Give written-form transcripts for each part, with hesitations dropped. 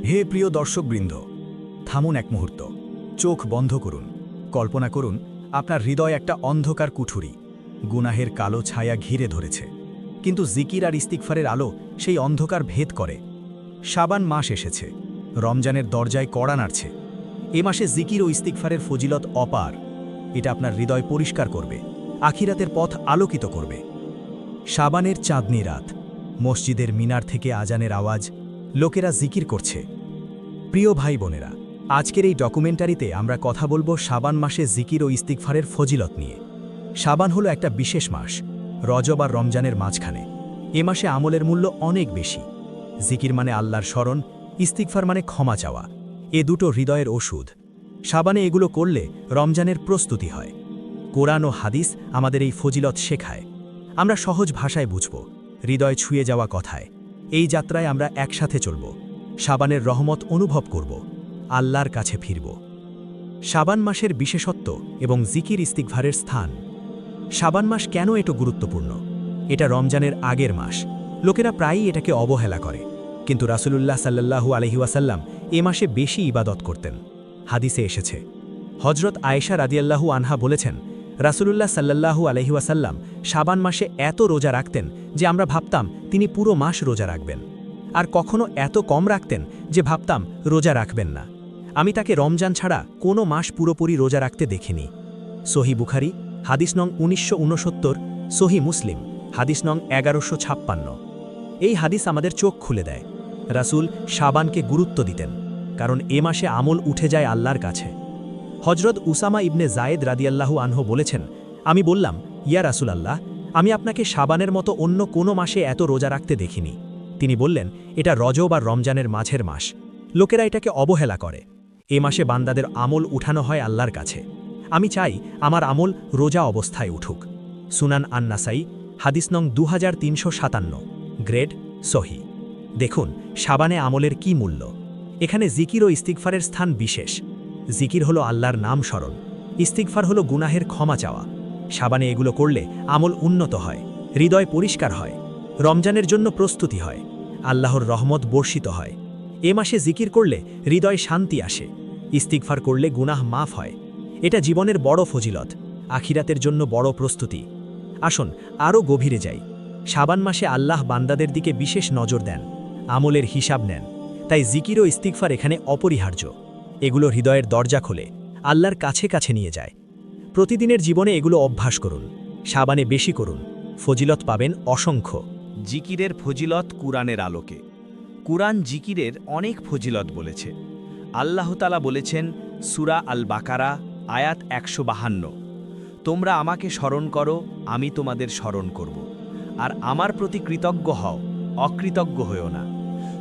হে প্রিয় দর্শকবৃন্দ, থামুন এক মুহূর্ত, চোখ বন্ধ করুন। কল্পনা করুন আপনার হৃদয় একটা অন্ধকার কুঠুরি, গুনাহের কালো ছায়া ঘিরে ধরেছে। কিন্তু জিকির আর ইস্তিগফারের আলো সেই অন্ধকার ভেদ করে। শাবান মাস এসেছে, রমজানের দরজায় কড়া নাড়ছে। এ মাসে জিকির ও ইস্তিগফারের ফজিলত অপার। এটা আপনার হৃদয় পরিষ্কার করবে, আখিরাতের পথ আলোকিত করবে। শাবানের চাঁদনি রাত, মসজিদের মিনার থেকে আজানের আওয়াজ, লোকেরা জিকির করছে। প্রিয় ভাই বোনেরা, আজকের এই ডকুমেন্টারিতে আমরা কথা বলবো শাবান মাসে জিকির ও ইস্তিগফারের ফজিলত নিয়ে। শাবান হলো একটা বিশেষ মাস, রজব আর রমজানের মাঝখানে। এ মাসে আমলের মূল্য অনেক বেশি। জিকির মানে আল্লাহর স্মরণ, ইস্তিগফার মানে ক্ষমা চাওয়া। এ দুটো হৃদয়ের ওষুধ। শাবানে এগুলো করলে রমজানের প্রস্তুতি হয়। কোরআন ও হাদিস আমাদের এই ফজিলত শেখায়। আমরা সহজ ভাষায় বুঝব, হৃদয় ছুঁয়ে যাওয়া কথায়। এই যাত্রায় আমরা একসাথে চলব, শাবানের রহমত অনুভব করব, আল্লাহর কাছে ফিরব। শাবান মাসের বিশেষত্ব এবং জিকির ইস্তিগফারের স্থান। শাবান মাস কেন এত গুরুত্বপূর্ণ? এটা রমজানের আগের মাস। লোকেরা প্রায়ই এটাকে অবহেলা করে, কিন্তু রাসূলুল্লাহ সাল্লাল্লাহু আলাইহি ওয়াসাল্লাম এ মাসে বেশি ইবাদত করতেন। হাদিসে এসেছে, হজরত আয়েশা রাদিয়াল্লাহু আনহা বলেছেন, রাসূলুল্লাহ সাল্লাল্লাহু আলাইহি ওয়াসাল্লাম শাবান মাসে এত রোজা রাখতেন যে আমরা ভাবতাম তিনি পুরো মাস রোজা রাখবেন, আর কখনো এত কম রাখতেন যে ভাবতাম রোজা রাখবেন না। আমি তাকে রমজান ছাড়া কোনো মাস পুরোপুরি রোজা রাখতে দেখিনি। সহি বুখারি হাদিস নং 1969, সহি মুসলিম হাদিস নং 1156। এই হাদিস আমাদের চোখ খুলে দেয়। রাসূল শাবানকে গুরুত্ব দিতেন, কারণ এ মাসে আমল উঠে যায় আল্লাহর কাছে। হজরত উসামা ইবনে জায়েদ রাদিয়াল্লাহু আনহু বলেছেন, আমি বললাম, ইয়া রাসূলাল্লাহ, আমি আপনাকে শাবানের মতো অন্য কোনো মাসে এত রোজা রাখতে দেখিনি। তিনি বললেন, এটা রজব আর রমজানের মাঝের মাস। লোকেরা এটাকে অবহেলা করে। এ মাসে বান্দাদের আমল উঠানো হয় আল্লাহর কাছে। আমি চাই আমার আমল রোজা অবস্থায় উঠুক। সুনান আন-নাসাই হাদিস নং 2357, গ্রেড সহি। দেখুন শাবানে আমলের কি মূল্য। এখানে জিকির ও ইস্তিগফারের স্থান বিশেষ। জিকির হলো আল্লাহর নাম স্মরণ, ইস্তিগফার হলো গুনাহের ক্ষমা চাওয়া। শাবানে এগুলো করলে আমল উন্নত হয়, হৃদয় পরিষ্কার হয়, রমজানের জন্য প্রস্তুতি হয়, আল্লাহর রহমত বর্ষিত হয়। এ মাসে জিকির করলে হৃদয় শান্তি আসে, ইস্তিগফার করলে গুনাহ মাফ হয়। এটা জীবনের বড় ফজিলত, আখিরাতের জন্য বড় প্রস্তুতি। আসুন আরও গভীরে যাই। শাবান মাসে আল্লাহ বান্দাদের দিকে বিশেষ নজর দেন, আমলের হিসাব নেন। তাই জিকির ও ইস্তিগফার এখানে অপরিহার্য। এগুলো হৃদয়ের দরজা খোলে, আল্লাহর কাছে কাছে নিয়ে যায়। প্রতিদিনের জীবনে এগুলো অভ্যাস করুন, শাবানে বেশি করুন, ফজিলত পাবেন অসংখ্য। জিকিরের ফজিলত কুরআনের আলোকে। কুরআন জিকিরের অনেক ফজিলত বলেছে। আল্লাহ তাআলা বলেছেন সূরা আল বাকারা আয়াত 152, তোমরা আমাকে স্মরণ করো, আমি তোমাদের স্মরণ করব, আর আমার প্রতি কৃতজ্ঞ হও, অকৃতজ্ঞ হইও না।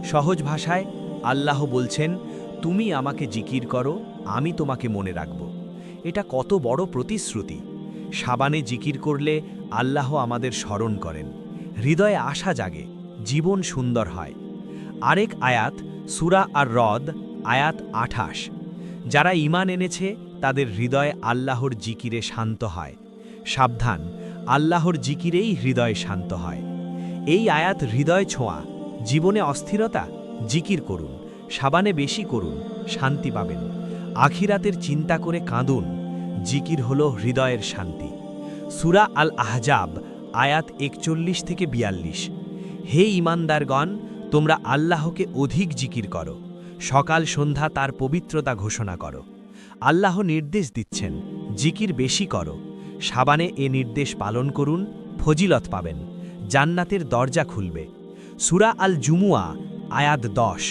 সহজ ভাষায় আল্লাহ বলছেন, তুমি আমাকে জিকির করো, আমি তোমাকে মনে রাখব। এটা কত বড় প্রতিশ্রুতি। শাবানে জিকির করলে আল্লাহ আমাদের স্মরণ করেন, হৃদয়ে আশা জাগে, জীবন সুন্দর হয়। আরেক আয়াত সূরা আর রদ আয়াত 28, যারা ঈমান এনেছে তাদের হৃদয় আল্লাহর জিকিরে শান্ত হয়। সাবধান, আল্লাহর জিকিরেই হৃদয় শান্ত হয়। এই আয়াত হৃদয় ছোঁয়া। জীবনে অস্থিরতা, জিকির করুন, শাবানে বেশি করুন, শান্তি পাবেন। আখিরাতের চিন্তা করে কাঁদুন, জিকির হলো হৃদয়ের শান্তি। সূরা আল আহজাব আয়াত 41 থেকে 42, হে ঈমানদারগণ, তোমরা আল্লাহকে অধিক জিকির করো, সকাল সন্ধ্যা তার পবিত্রতা ঘোষণা করো। আল্লাহ নির্দেশ দিচ্ছেন, জিকির বেশি করো। শাবানে এ নির্দেশ পালন করুন, ফজিলত পাবেন, জান্নাতের দরজা খুলবে। সূরা আল জুমুয়া আয়াত 10,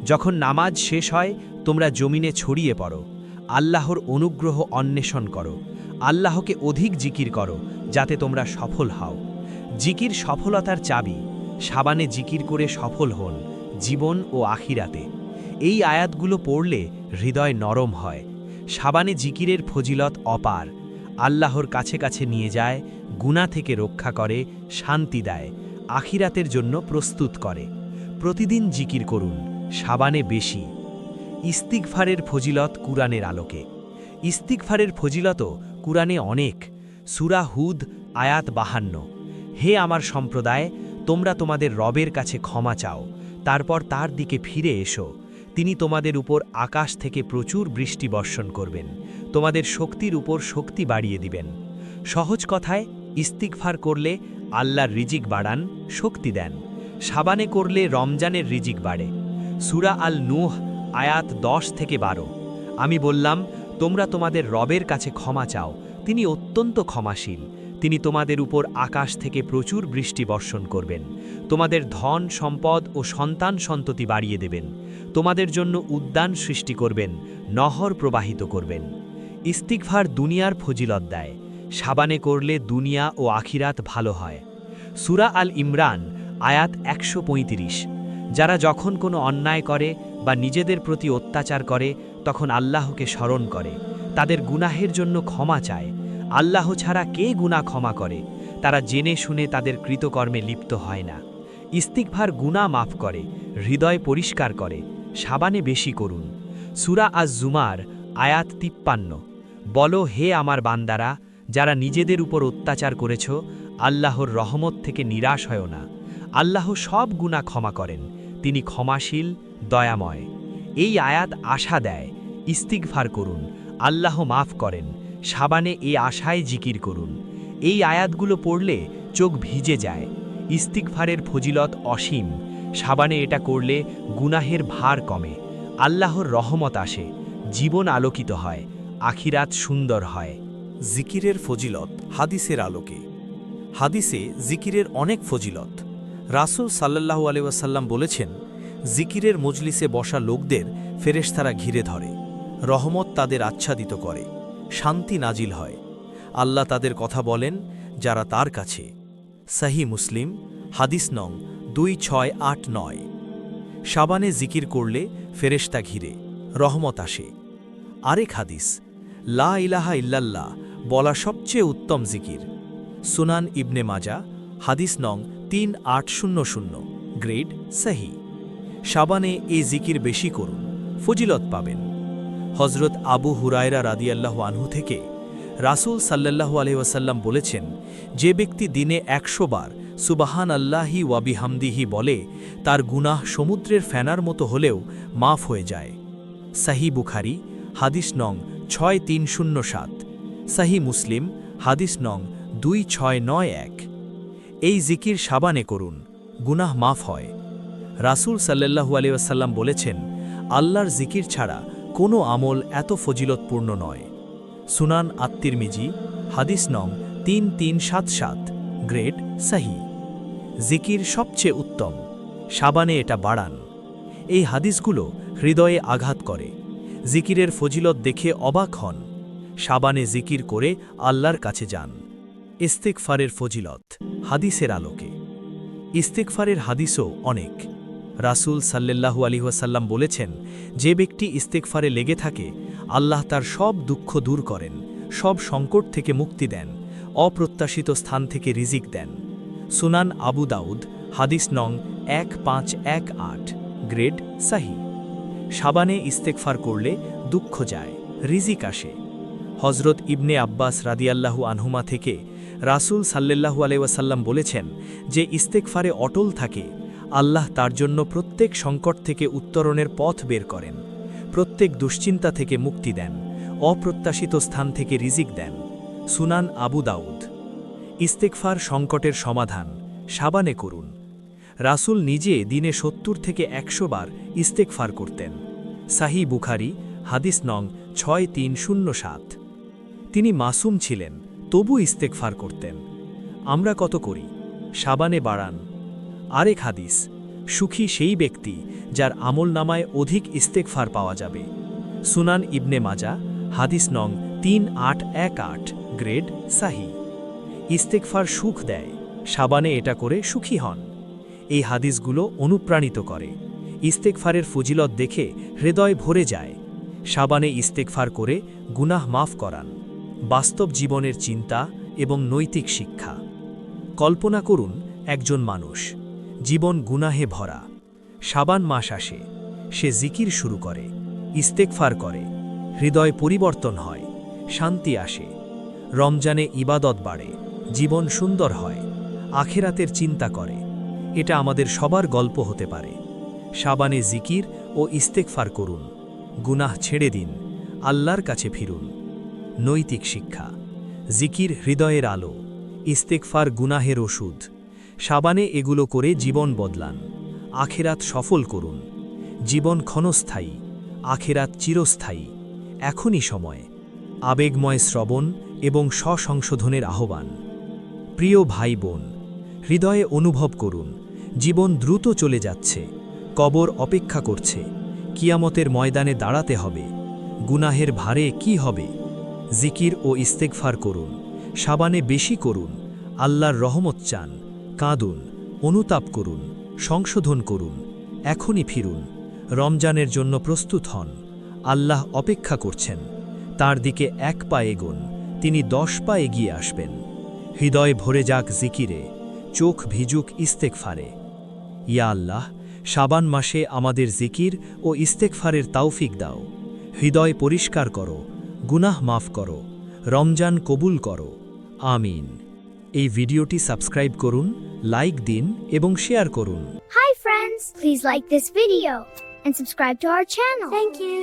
যখন নামাজ শেষ হয় তোমরা জমিনে ছড়িয়ে পড়ো, আল্লাহর অনুগ্রহ অন্বেষণ করো, আল্লাহকে অধিক জিকির করো, যাতে তোমরা সফল হও। জিকির সফলতার চাবি। শাবানে জিকির করে সফল হন, জীবন ও আখিরাতে। এই আয়াতগুলো পড়লে হৃদয় নরম হয়। শাবানে জিকিরের ফজিলত অপার। আল্লাহর কাছে কাছে নিয়ে যায়, গুনাহ থেকে রক্ষা করে, শান্তি দেয়, আখিরাতের জন্য প্রস্তুত করে। প্রতিদিন জিকির করুন, শাবানে বেশি। ইস্তিগফারের ফজিলত কুরআনের আলোকে। ইস্তিগফারের ফজিলতও কুরআনে অনেক। সূরা হুদ আয়াত 52, হে আমার সম্প্রদায়, তোমরা তোমাদের রবের কাছে ক্ষমা চাও, তারপর তার দিকে ফিরে এসো, তিনি তোমাদের উপর আকাশ থেকে প্রচুর বৃষ্টি বর্ষণ করবেন, তোমাদের শক্তির উপর শক্তি বাড়িয়ে দিবেন। সহজ কথায়, ইস্তিগফার করলে আল্লাহর রিজিক বাড়ান, শক্তি দেন। সাবানে করলে রমজানের রিজিক বাড়ে। সূরা আল নূহ আয়াত 10 থেকে 12। আমি বললাম, তোমরা তোমাদের রবের কাছে ক্ষমা চাও, তিনি অত্যন্ত ক্ষমাশীল। তিনি তোমাদের উপর আকাশ থেকে প্রচুর বৃষ্টি বর্ষণ করবেন, তোমাদের ধন সম্পদ ও সন্তান সন্ততি বাড়িয়ে দেবেন, তোমাদের জন্য উদ্যান সৃষ্টি করবেন, নহর প্রবাহিত করবেন। ইস্তিগফার দুনিয়ার ফজিলত দেয়, সাবানে করলে দুনিয়া ও আখিরাত ভালো হয়। সূরা আল ইমরান আয়াত 135। যারা যখন কোনো অন্যায় করে বা নিজেদের প্রতি অত্যাচার করে তখন আল্লাহকে স্মরণ করে, তাদের গুনাহের জন্য ক্ষমা চায়। আল্লাহ ছাড়া কে গুনাহ ক্ষমা করে? তারা জেনে শুনে তাদের কৃতকর্মে লিপ্ত হয় না। ইস্তিগফার গুনাহ মাফ করে, হৃদয় পরিষ্কার করে। সাবানে বেশি করুন। সূরা আজ-জুমার আয়াত 53। বলো, হে আমার বান্দারা, যারা নিজেদের উপর অত্যাচার করেছ, আল্লাহর রহমত থেকে নিরাশ হয় না। আল্লাহ সব গুনাহ ক্ষমা করেন, তিনি ক্ষমাশীল, দয়াময়। এই আয়াত আশা দেয়, ইস্তিগফার করুন, আল্লাহ মাফ করেন। সাবানে এই আশায় জিকির করুন। এই আয়াতগুলো পড়লে চোখ ভিজে যায়। ইস্তিগফারের ফজিলত অসীম। সাবানে এটা করলে গুনাহের ভার কমে, আল্লাহর রহমত আসে, জীবন আলোকিত হয়, আখিরাত সুন্দর হয়। জিকিরের ফজিলত হাদিসের আলোকে। হাদিসে জিকিরের অনেক ফজিলত। রাসূল সাল্লাল্লাহু আলাইহি ওয়াসাল্লাম বলেছেন, জিকিরের মজলিসে বসা লোকদের ফেরেশতারা ঘিরে ধরে, রহমত তাদের আচ্ছাদিত করে, শান্তি নাজিল হয়। আল্লাহ তাদের কথা বলেন যারা তার কাছে। সহিহ মুসলিম হাদিস নং 2689। সাবানে জিকির করলে ফেরেশতা ঘিরে, রহমত আসে। আরেক হাদিস, লা ইলাহা ইল্লাল্লাহ বলা সবচেয়ে উত্তম জিকির। সুনান ইবনে মাজা হাদিস নং 3800, গ্রেড সহি। সাবানে এই জিকির বেশি করুন, ফজিলত পাবেন। হজরত আবু হুরায়রা রাদিয়াল্লাহু আনহু থেকে রাসূল সাল্লাল্লাহু আলাইহি ওয়াসাল্লাম বলেছেন, যে ব্যক্তি দিনে 100 বার সুবহান আল্লাহি ওয়া বিহামদিহি বলে, তার গুনাহ সমুদ্রের ফেনার মতো হলেও মাফ হয়ে যায়। সহিহ বুখারী হাদিস নং 6307, সহিহ মুসলিম হাদিস নং 2691। এই জিকির সাবানে করুন, গুনাহ মাফ হয়। রাসূল সাল্লাল্লাহু আলাইহি ওয়াসাল্লাম বলেছেন, আল্লাহর জিকির ছাড়া কোনো আমল এত ফজিলতপূর্ণ নয়। সুনান আত-তিরমিজি হাদিস নং 3377, গ্রেড সহি। জিকির সবচেয়ে উত্তম, সাবানে এটা বাড়ান। এই হাদিসগুলো হৃদয়ে আঘাত করে। জিকিরের ফজিলত দেখে অবাক হন। সাবানে জিকির করে আল্লাহর কাছে যান। ইস্তিগফারের ফজিলত হাদিসের আলোকে। ইস্তিগফারের হাদিসও অনেক। রাসূল সাল্লাল্লাহু আলাইহি ওয়াসাল্লাম বলেছেন, যে ব্যক্তি ইস্তিগফারে লেগে থাকে, আল্লাহ তার সব দুঃখ দূর করেন, সব সংকট থেকে মুক্তি দেন, অপ্রত্যাশিত স্থান থেকে রিজিক দেন। সুনান আবু দাউদ হাদিস নং 1518, গ্রেড সহি। সাবানে ইস্তিগফার করলে দুঃখ যায়, রিজিক আসে। হজরত ইবনে আব্বাস রাদিয়াল্লাহু আনহুমা থেকে রাসূল সাল্লাল্লাহু আলাইহি ওয়াসাল্লাম বলেছেন, যে ইস্তিগফারে অটল থাকে, আল্লাহ তার জন্য প্রত্যেক সংকট থেকে উত্তরণের পথ বের করেন, প্রত্যেক দুশ্চিন্তা থেকে মুক্তি দেন, অপ্রত্যাশিত স্থান থেকে রিজিক দেন। সুনান আবু দাউদ। ইস্তিগফার সংকটের সমাধান, সাবানে করুন। রাসূল নিজে দিনে 70 থেকে 100 বার ইস্তিগফার করতেন। সহিহ বুখারী হাদিস নং 6307। তিনি মাসুম ছিলেন, তবু ইস্তিগফার করতেন। আমরা কত করি? সাবানে বাড়ান। আরেক হাদিস, সুখী সেই ব্যক্তি যার আমলনামায় অধিক ইস্তিগফার পাওয়া যাবে। সুনান ইবনে মাজা হাদিস নং 3818, গ্রেড সহি। ইস্তিগফার সুখ দেয়, সাবানে এটা করে সুখী হন। এই হাদিসগুলো অনুপ্রাণিত করে। ইস্তিগফারের ফজিলত দেখে হৃদয় ভরে যায়। সাবানে ইস্তিগফার করে গুনাহ মাফ করান। বাস্তব জীবনের চিন্তা এবং নৈতিক শিক্ষা। কল্পনা করুন, একজন মানুষ, জীবন গুনাহে ভরা। শাবান মাস আসে, সে জিকির শুরু করে, ইস্তেগফার করে, হৃদয় পরিবর্তন হয়, শান্তি আসে। রমজানে ইবাদত বাড়ে, জীবন সুন্দর হয়, আখিরাতের চিন্তা করে। এটা আমাদের সবার গল্প হতে পারে। শাবানে জিকির ও ইস্তেগফার করুন, গুনাহ ছেড়ে দিন, আল্লাহর কাছে ফিরুন। নৈতিক শিক্ষা। জিকির হৃদয়ের আলো, ইস্তেগফার গুনাহের ওষুধ। সাবানে এগুলো করে জীবন বদলান, আখেরাত সফল করুন। জীবন ক্ষণস্থায়ী, আখেরাত চিরস্থায়ী। এখনই সময়। আবেগময় শ্রবণ এবং স্বসংশোধনের আহ্বান। প্রিয় ভাই বোন, হৃদয়ে অনুভব করুন, জীবন দ্রুত চলে যাচ্ছে, কবর অপেক্ষা করছে, কিয়ামতের ময়দানে দাঁড়াতে হবে। গুনাহের ভারে কি হবে? জিকির ও ইস্তেগফার করুন, সাবানে বেশি করুন, আল্লাহর রহমত চান, কাঁদুন, অনুতাপ করুন, সংশোধন করুন। এখনই ফিরুন, রমজানের জন্য প্রস্তুত হন। আল্লাহ অপেক্ষা করছেন, তার দিকে 1 পা এগোন, তিনি 10 পা এগিয়ে আসবেন। হৃদয় ভরে যাক জিকিরে, চোখ ভিজুক ইস্তেগফারে। ইয়া আল্লাহ, শাবান মাসে আমাদের জিকির ও ইস্তেগফারের তৌফিক দাও। হৃদয় পরিষ্কার করো, গুনাহ মাফ করো, রমজান কবুল করো। আমিন। এই ভিডিওটি সাবস্ক্রাইব করুন, লাইক দিন এবং শেয়ার করুন। Hi friends, please like this video and subscribe to our channel. Thank you.